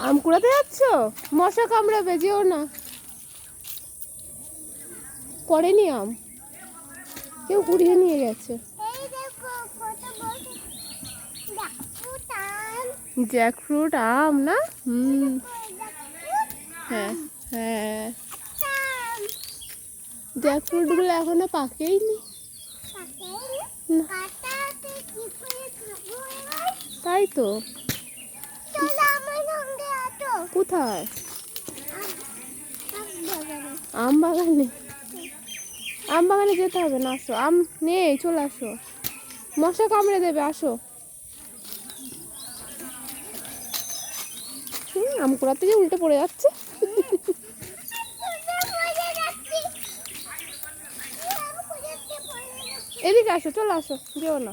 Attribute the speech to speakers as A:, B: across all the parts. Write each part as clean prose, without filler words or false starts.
A: আম কুড়াতে যাচ্ছ? মশা কামড়াবে, যেও না। পড়েনি আম, কেউ কুড়িয়ে নিয়ে গেছে। জ্যাকফ্রুট আম না? হ্যাঁ হ্যাঁ, জ্যাকফ্রুট গুলো এখনো পাকেইনি। তাই তো। কোথায়? আম বাগানে? আম বাগানে যেতে হবে না, আসো। আম নেই, চলে আসো। মশা কামড়ে দেবে, আসো। আম কুড়াতে যে উল্টে পড়ে যাচ্ছে। এদিকে আসো, চলে আসো, যেও না।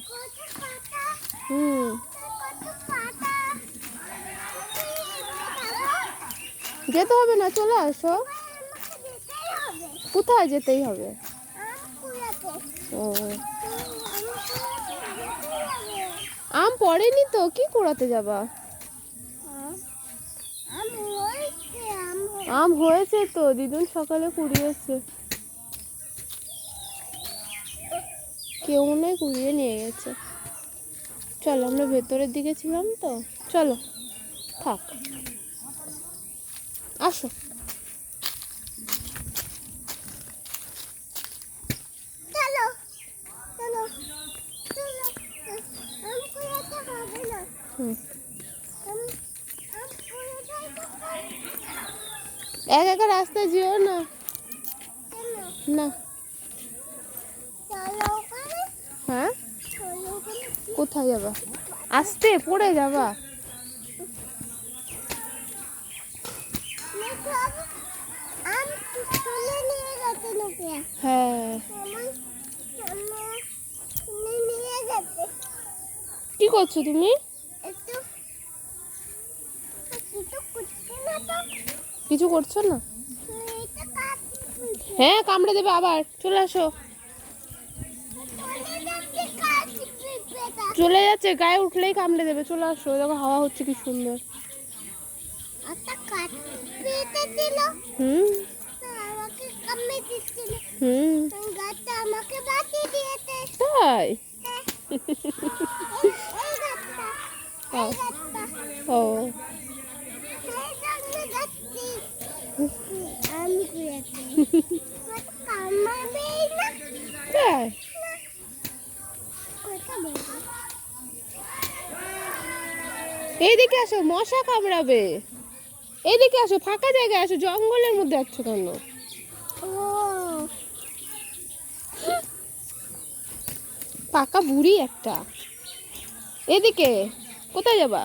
A: যেতে হবে না, চলে আসো। কোথায় যেতেই হবে? ও, আম পড়েনি তো, কি কুড়াতে যাবা? আম হয়েছে তো, দিদুন সকালে কুড়িয়েছে। কেউ নেই, কুড়িয়ে নিয়ে গেছে। চলো, আমরা ভেতরের দিকে ছিলাম তো, চলো থাক, আসো। এক একা রাস্তায় যেও না। না। হ্যাঁ, কোথায় যাবা? আসতে পড়ে যাবা। হ্যাঁ, কি করছো তুমি? কিছু করছো না? হ্যাঁ, কামড়ে দেবে আবার, চলে আসো। চলে যাচ্ছে, গায়ে উঠলেই কামড়ে দেবে, চলে আসো। দেখো হাওয়া হচ্ছে কি সুন্দর। তাই? ও, এইদিকে আসো, মশা কামড়াবে। এইদিকে আসো, ফাঁকা জায়গায় আসো, জঙ্গলের মধ্যে আছো কেন? পাকা বুড়ি একটা। এদিকে, কোথায় যাবা?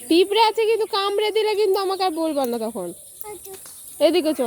A: পিঁপড়ে আছে কিন্তু, কামড়ে দিলে কিন্তু আমাকে আর বলবা না তখন। এদিকে চলো।